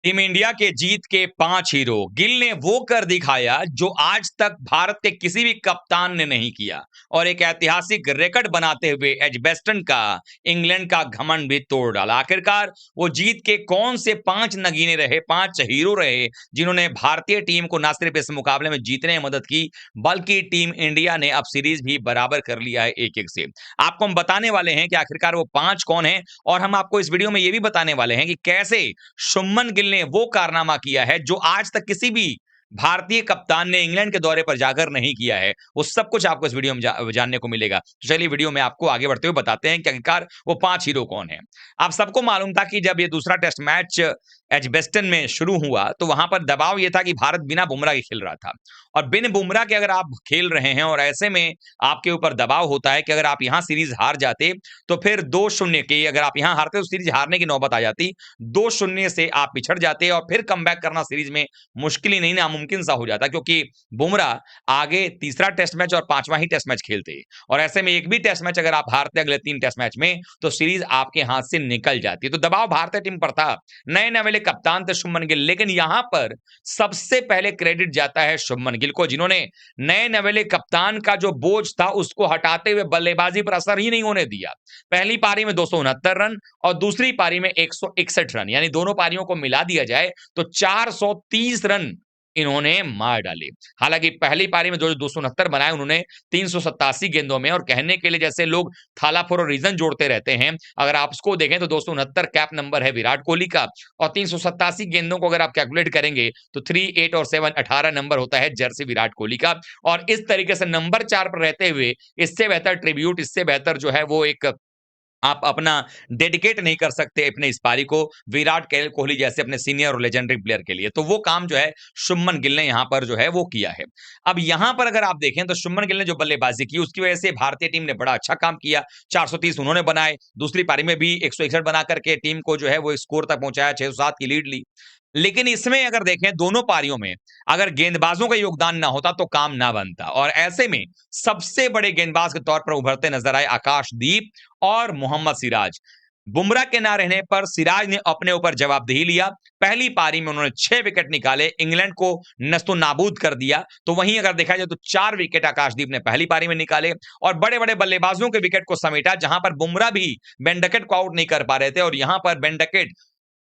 Team India के जीत के 5 hero. Gill ने वो कर दिखाया जो आज तक भारत के किसी भी कप्तान ने नहीं किया और एक ऐतिहासिक रिकॉर्ड बनाते हुए एजबेस्टन का इंग्लैंड का घमंड भी तोड़ डाला। आखिरकार वो जीत के कौन से 5 नगीने रहे, 5 हीरो रहे जिन्होंने भारतीय टीम को न सिर्फ इस मुकाबले में जीतने में मदद की बल्कि टीम इंडिया ने अब सीरीज भी बराबर कर लिया है 1-1 से। आपको हम बताने वाले हैं कि आखिरकार वो 5 कौन है और हम आपको इस वीडियो में ये भी बताने वाले हैं कि कैसे शुभमन गिल ने वो कारनामा किया है जो आज तक किसी भी भारतीय कप्तान ने इंग्लैंड के दौरे पर जाकर नहीं किया है। वो सब कुछ आपको इस वीडियो में जानने को मिलेगा। तो चलिए वीडियो में आपको आगे बढ़ते हुए बताते हैं कि आखिरकार वो 5 हीरो कौन है। आप सबको मालूम था कि जब ये दूसरा टेस्ट मैच एजबेस्टन में शुरू हुआ तो वहां पर दबाव ये था कि भारत बिना बुमराह के खेल रहा था और बिन बुमराह के अगर आप खेल रहे हैं और ऐसे में आपके ऊपर दबाव होता है कि अगर आप यहां सीरीज हार जाते तो फिर 2-0 की, अगर आप यहां हारते तो सीरीज हारने की नौबत आ जाती, 2-0 से आप पिछड़ जाते और फिर कमबैक करना सीरीज में मुश्किल ही नहीं नामुमकिन सा हो जाता क्योंकि बुमराह आगे तीसरा टेस्ट मैच और 5वां ही टेस्ट मैच खेलते और ऐसे में एक भी टेस्ट मैच अगर आप हारते अगले 3 टेस्ट मैच में तो सीरीज आपके हाथ से निकल जाती। तो दबाव भारतीय टीम पर था। नए नवेले कप्तान थे शुभमन गिल, लेकिन यहां पर सबसे पहले क्रेडिट जाता है शुभमन गिल को जिन्होंने नए नवेले कप्तान का जो बोझ था उसको हटाते हुए बल्लेबाजी पर असर ही नहीं होने दिया। पहली पारी में 269 रन और दूसरी पारी में 161 रन, यानी दोनों पारियों को मिला दिया जाए तो 430 रन इन्होंने मार डाले। हालांकि पहली पारी में जो 269 बनाए उन्होंने 387 गेंदों में, और कहने के लिए जैसे लोग थाला फॉर अ रीजन जोड़ते रहते हैं, अगर आप उसको देखें तो 269 कैप नंबर है विराट कोहली का और 387 गेंदों को अगर आप कैलकुलेट करेंगे तो 3, 8 और 7 18 नंबर होता है जर्सी विराट कोहली का। और इस तरीके से नंबर 4 पर रहते हुए इससे बेहतर ट्रिब्यूट, इससे बेहतर जो है वो एक आप अपना डेडिकेट नहीं कर सकते अपने इस पारी को विराट कोहली जैसे अपने सीनियर और लेजेंडरी प्लेयर के लिए। तो वो काम जो है शुभमन गिल ने यहां पर जो है वो किया है। अब यहां पर अगर आप देखें तो शुभमन गिल ने जो बल्लेबाजी की उसकी वजह से भारतीय टीम ने बड़ा अच्छा काम किया। 430 उन्होंने बनाए, दूसरी पारी में भी 161 बना करके टीम को जो है वो स्कोर तक पहुंचाया, 607 की लीड ली। लेकिन इसमें अगर देखें दोनों पारियों में अगर गेंदबाजों का योगदान ना होता तो काम ना बनता, और ऐसे में सबसे बड़े गेंदबाज के तौर पर उभरते नजर आए आकाशदीप और मोहम्मद सिराज। बुमराह के ना रहने पर सिराज ने अपने ऊपर जवाबदेही लिया। पहली पारी में उन्होंने 6 विकेट निकाले, इंग्लैंड को नस्तो नाबूद कर दिया। तो वहीं अगर देखा जाए तो 4 विकेट आकाशदीप ने पहली पारी में निकाले और बड़े बड़े बल्लेबाजों के विकेट को समेटा, जहां पर बुमराह भी बेंडकेट को आउट नहीं कर पा रहे थे और यहां पर बेंडकेट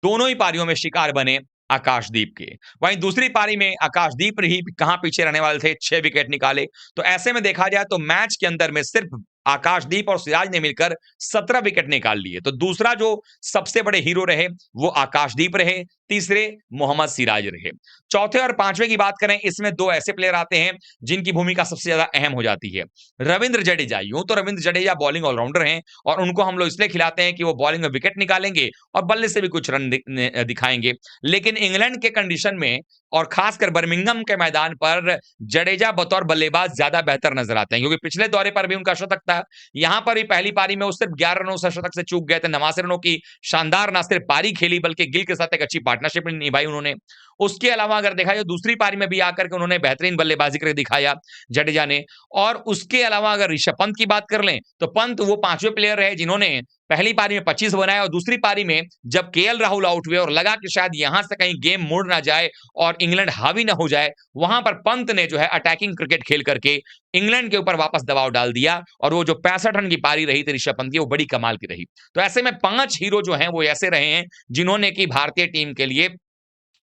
दोनों ही पारियों में शिकार बने आकाशदीप के। वहीं दूसरी पारी में आकाशदीप ही कहां पीछे रहने वाले थे, 6 विकेट निकाले। तो ऐसे में देखा जाए तो मैच के अंदर में सिर्फ आकाशदीप और सिराज ने मिलकर 17 विकेट निकाल लिए। तो दूसरा जो सबसे बड़े हीरो रहे वो आकाशदीप रहे, तीसरे मोहम्मद सिराज रहे। चौथे और पांचवें की बात करें, इसमें 2 ऐसे प्लेयर आते हैं जिनकी भूमिका सबसे ज्यादा अहम हो जाती है। रविंद्र जडेजा, यूं तो रविंद्र जडेजा बॉलिंग ऑलराउंडर हैं और उनको हम लोग इसलिए खिलाते हैं कि वो बॉलिंग में विकेट निकालेंगे और बल्ले से भी कुछ रन दिखाएंगे। लेकिन इंग्लैंड के कंडीशन में और खासकर बर्मिंघम के मैदान पर जडेजा बतौर बल्लेबाज ज्यादा बेहतर नजर आते हैं, क्योंकि पिछले दौरे पर भी उनका शतक था। यहां पर भी पहली पारी में वो सिर्फ 11 रनों से शतक से चूक गए थे। 89 रनों की शानदार ना सिर्फ पारी खेली बल्कि गिल के साथ एक अच्छी पार्टनरशिप निभाई उन्होंने। उसके अलावा अगर देखा जाए दूसरी पारी में भी आकर के उन्होंने बेहतरीन बल्लेबाजी करके दिखाया जडेजा ने। और उसके अलावा अगर ऋषभ पंत की बात कर लें तो पंत वो 5वें प्लेयर रहे जिन्होंने पहली पारी में 25 बनाया और दूसरी पारी में जब केएल राहुल आउट हुए और लगा कि शायद यहां से कहीं गेम मुड़ ना जाए और इंग्लैंड हावी ना हो जाए, वहां पर पंत ने जो है अटैकिंग क्रिकेट खेल करके इंग्लैंड के ऊपर वापस दबाव डाल दिया और वो जो 65 रन की पारी रही थी ऋषभ पंत की, वो बड़ी कमाल की रही। तो ऐसे में 5 हीरो जो हैं वो ऐसे रहे हैं जिन्होंने की भारतीय टीम के लिए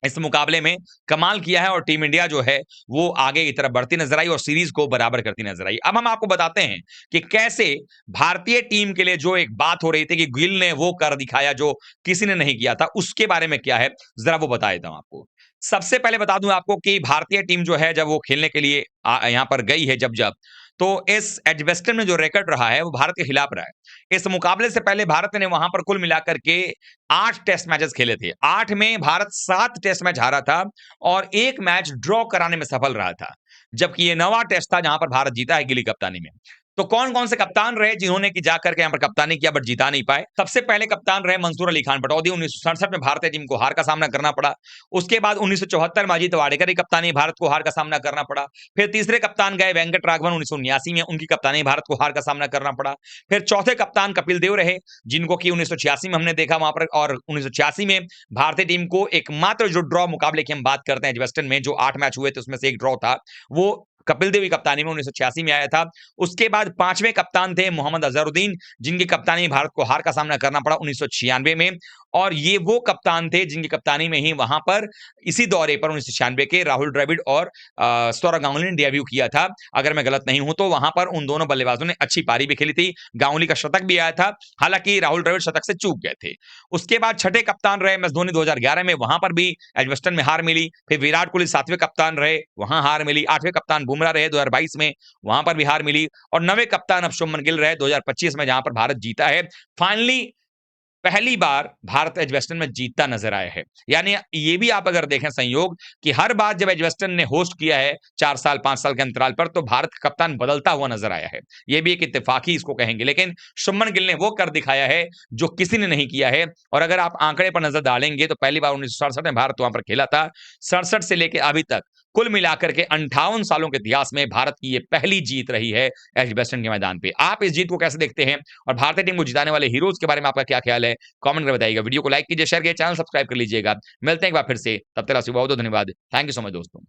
इस मुकाबले में कमाल किया है और टीम इंडिया जो है वो आगे की तरफ बढ़ती नजर आई और सीरीज को बराबर करती नजर आई। अब हम आपको बताते हैं कि कैसे भारतीय टीम के लिए जो एक बात हो रही थी कि गिल ने वो कर दिखाया जो किसी ने नहीं किया था, उसके बारे में क्या है जरा वो बता देता हूं आपको। सबसे पहले बता दूं आपको कि भारतीय टीम जो है जब वो खेलने के लिए यहां पर गई है जब जब तो इस एजबेस्टन में जो रिकॉर्ड रहा है वो भारत के खिलाफ रहा है। इस मुकाबले से पहले भारत ने वहां पर कुल मिलाकर के 8 टेस्ट मैचेस खेले थे। 8 में भारत 7 टेस्ट मैच हारा था और 1 मैच ड्रॉ कराने में सफल रहा था, जबकि ये 9वां टेस्ट था जहां पर भारत जीता है गिली कप्तानी में। तो कौन-कौन से कप्तान रहे जिन्होंने कि जाकर के यहाँ पर कप्तानी किया बट जीता नहीं पाए? सबसे पहले कप्तान रहे मंसूर अली खान पटौदी, 1967 में भारतीय टीम को हार का सामना करना पड़ा। उसके बाद 1974 में अजीत वाडेकर की कप्तानी भारत को हार का सामना करना पड़ा। फिर तीसरे कप्तान गए वेंकट राघवन 1979 में, उनकी कप्तानी भारत को हार का सामना करना पड़ा। फिर चौथे कप्तान कपिल देव रहे, जिनको कि 1986 में हमने देखा वहां पर, और 1986 में भारतीय टीम को एकमात्र जो ड्रॉ मुकाबले की हम बात करते हैं एजबेस्टन में, जो 8 मैच हुए थे उसमें से एक ड्रॉ था, वो कपिल देव की कप्तानी में 1986 में आया था। उसके बाद पांचवें कप्तान थे मोहम्मद अजहरुद्दीन, जिनकी कप्तानी भारत को हार का सामना करना पड़ा 1996 में, और ये वो कप्तान थे जिनकी कप्तानी में ही वहां पर इसी दौरे पर 1996 के राहुल द्रविड़ और सौरव गांगुली ने डेब्यू किया था। अगर मैं गलत नहीं हूं तो वहां पर उन दोनों बल्लेबाजों ने अच्छी पारी भी खेली थी। गांगुली का शतक भी आया था, हालांकि राहुल द्रविड़ शतक से चूक गए थे। उसके बाद छठे कप्तान रहे एम एस धोनी 2011 में, वहां पर भी एजबेस्टन में हार मिली। फिर विराट कोहली सातवें कप्तान रहे, वहां हार मिली। आठवें कप्तान बुमराह रहे 2022 में, वहां पर भी हार मिली। और नवे कप्तान अब शुभमन गिल रहे 2025 में, जहां पर भारत जीता है। फाइनली पहली बार भारत एजबेस्टन में जीतता नजर आया है। यानी ये भी आप अगर देखें संयोग कि हर बार जब एजबेस्टन ने होस्ट किया है 4 साल 5 साल के अंतराल पर, तो भारत का कप्तान बदलता हुआ नजर आया है। ये भी एक इत्तेफाकी इसको कहेंगे, लेकिन शुभमन गिल ने वो कर दिखाया है जो किसी ने नहीं किया है। और अगर आप आंकड़े पर नजर डालेंगे तो पहली बार 1967 में भारत वहां पर खेला था। 67 से लेकर अभी तक कुल मिलाकर के 58 सालों के इतिहास में भारत की ये पहली जीत रही है एजबेस्टन के मैदान पे। आप इस जीत को कैसे देखते हैं, और भारतीय टीम को जिताने वाले हीरोज के बारे में आपका क्या ख्याल है, कमेंट कर बताइएगा। वीडियो को लाइक कीजिए, शेयर कीजिए, चैनल सब्सक्राइब कर लीजिएगा। मिलते हैं एक बार फिर से, तब तक बहुत बहुत धन्यवाद। थैंक यू सो मच दोस्तों।